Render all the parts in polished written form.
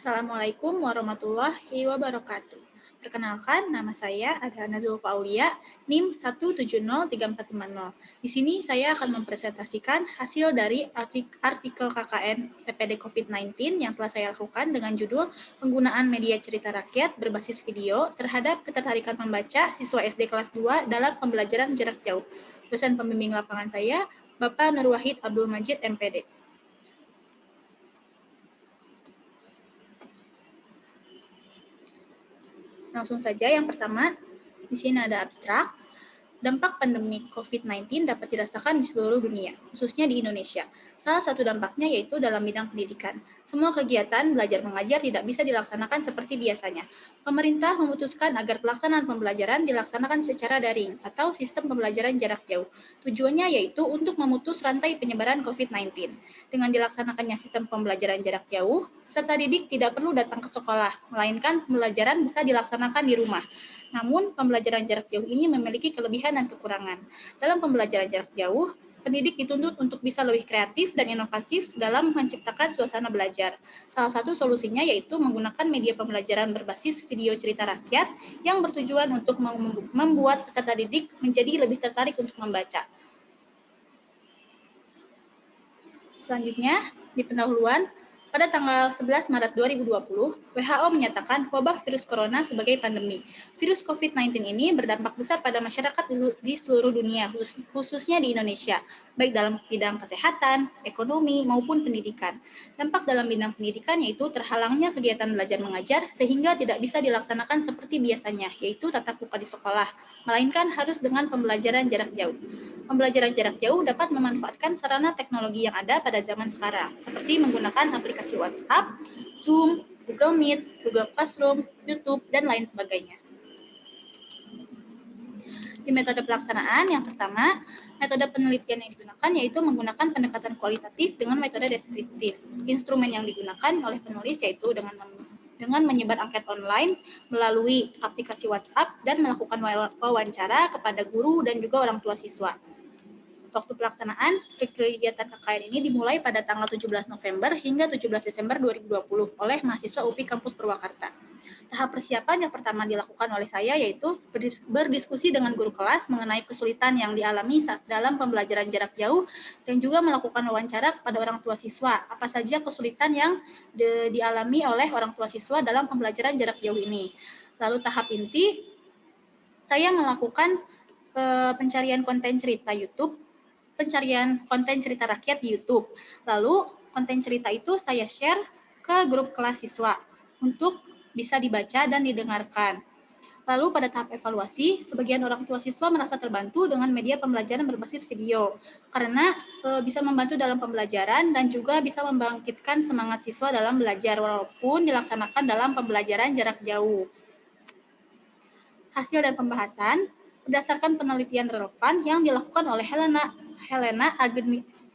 Assalamualaikum warahmatullahi wabarakatuh. Perkenalkan, nama saya adalah Zulfa Aulia, NIM 1703450. Di sini saya akan mempresentasikan hasil dari artikel KKN PPD COVID-19 yang telah saya lakukan dengan judul Penggunaan Media Cerita Rakyat Berbasis Video terhadap Ketertarikan Membaca Siswa SD kelas 2 dalam Pembelajaran Jarak Jauh. Dosen pembimbing lapangan saya, Bapak Nur Wahid Abdul Majid, MPD. Langsung saja, yang pertama, di sini ada abstrak. Dampak pandemi COVID-19 dapat dirasakan di seluruh dunia, khususnya di Indonesia. Salah satu dampaknya yaitu dalam bidang pendidikan. Semua kegiatan belajar mengajar tidak bisa dilaksanakan seperti biasanya. Pemerintah memutuskan agar pelaksanaan pembelajaran dilaksanakan secara daring atau sistem pembelajaran jarak jauh. Tujuannya yaitu untuk memutus rantai penyebaran COVID-19. Dengan dilaksanakannya sistem pembelajaran jarak jauh, peserta didik tidak perlu datang ke sekolah, melainkan pembelajaran bisa dilaksanakan di rumah. Namun, pembelajaran jarak jauh ini memiliki kelebihan dan kekurangan. Dalam pembelajaran jarak jauh, pendidik dituntut untuk bisa lebih kreatif dan inovatif dalam menciptakan suasana belajar. Salah satu solusinya yaitu menggunakan media pembelajaran berbasis video cerita rakyat yang bertujuan untuk membuat peserta didik menjadi lebih tertarik untuk membaca. Selanjutnya, di pendahuluan, pada tanggal 11 Maret 2020, WHO menyatakan wabah virus corona sebagai pandemi. Virus COVID-19 ini berdampak besar pada masyarakat di seluruh dunia, khususnya di Indonesia, baik dalam bidang kesehatan, ekonomi, maupun pendidikan. Dampak dalam bidang pendidikan yaitu terhalangnya kegiatan belajar mengajar sehingga tidak bisa dilaksanakan seperti biasanya, yaitu tatap muka di sekolah, melainkan harus dengan pembelajaran jarak jauh. Pembelajaran jarak jauh dapat memanfaatkan sarana teknologi yang ada pada zaman sekarang, seperti menggunakan aplikasi WhatsApp, Zoom, Google Meet, Google Classroom, YouTube, dan lain sebagainya. Di metode pelaksanaan, yang pertama, metode penelitian yang digunakan yaitu menggunakan pendekatan kualitatif dengan metode deskriptif. Instrumen yang digunakan oleh penulis yaitu dengan menyebar angket online melalui aplikasi WhatsApp dan melakukan wawancara kepada guru dan juga orang tua siswa. Waktu pelaksanaan kegiatan KKN ini dimulai pada tanggal 17 November hingga 17 Desember 2020 oleh mahasiswa UPI Kampus Purwakarta. Tahap persiapan yang pertama dilakukan oleh saya yaitu berdiskusi dengan guru kelas mengenai kesulitan yang dialami dalam pembelajaran jarak jauh dan juga melakukan wawancara kepada orang tua siswa. Apa saja kesulitan yang dialami oleh orang tua siswa dalam pembelajaran jarak jauh ini. Lalu tahap inti, saya melakukan pencarian konten cerita YouTube, pencarian konten cerita rakyat di YouTube. Lalu konten cerita itu saya share ke grup kelas siswa untuk bisa dibaca dan didengarkan. Lalu pada tahap evaluasi, sebagian orang tua siswa merasa terbantu dengan media pembelajaran berbasis video karena bisa membantu dalam pembelajaran dan juga bisa membangkitkan semangat siswa dalam belajar walaupun dilaksanakan dalam pembelajaran jarak jauh. Hasil dan pembahasan berdasarkan penelitian relevan yang dilakukan oleh Helena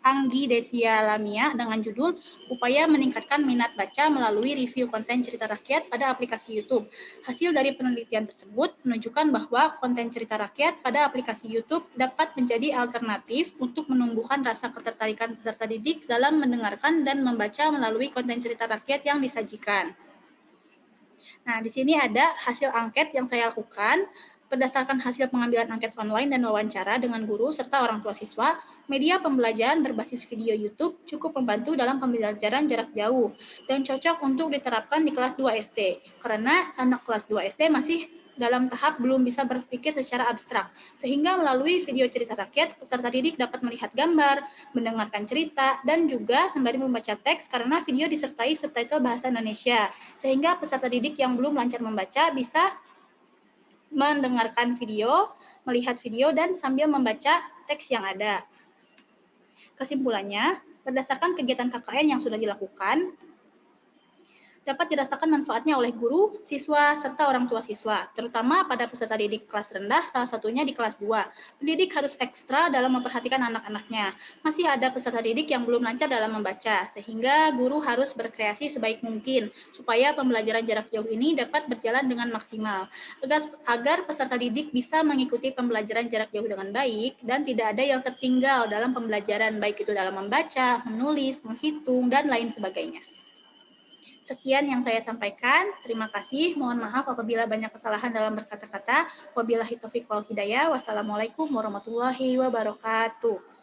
Anggidesia Lamia dengan judul Upaya Meningkatkan Minat Baca Melalui Review Konten Cerita Rakyat pada Aplikasi YouTube. Hasil dari penelitian tersebut menunjukkan bahwa konten cerita rakyat pada aplikasi YouTube dapat menjadi alternatif untuk menumbuhkan rasa ketertarikan peserta didik dalam mendengarkan dan membaca melalui konten cerita rakyat yang disajikan. Nah, di sini ada hasil angket yang saya lakukan. Berdasarkan hasil pengambilan angket online dan wawancara dengan guru serta orang tua siswa, media pembelajaran berbasis video YouTube cukup membantu dalam pembelajaran jarak jauh dan cocok untuk diterapkan di kelas 2 SD, karena anak kelas 2 SD masih dalam tahap belum bisa berpikir secara abstrak, sehingga melalui video cerita rakyat, peserta didik dapat melihat gambar, mendengarkan cerita, dan juga sembari membaca teks karena video disertai subtitle bahasa Indonesia, sehingga peserta didik yang belum lancar membaca bisa mendengarkan video, melihat video, dan sambil membaca teks yang ada. Kesimpulannya, berdasarkan kegiatan KKN yang sudah dilakukan, dapat dirasakan manfaatnya oleh guru, siswa, serta orang tua siswa, terutama pada peserta didik kelas rendah, salah satunya di kelas 2. Pendidik harus ekstra dalam memperhatikan anak-anaknya. Masih ada peserta didik yang belum lancar dalam membaca, sehingga guru harus berkreasi sebaik mungkin, supaya pembelajaran jarak jauh ini dapat berjalan dengan maksimal, agar peserta didik bisa mengikuti pembelajaran jarak jauh dengan baik, dan tidak ada yang tertinggal dalam pembelajaran, baik itu dalam membaca, menulis, menghitung, dan lain sebagainya. Sekian yang saya sampaikan. Terima kasih. Mohon maaf apabila banyak kesalahan dalam berkata-kata. Wabillahi taufiq wal hidayah. Wassalamualaikum warahmatullahi wabarakatuh.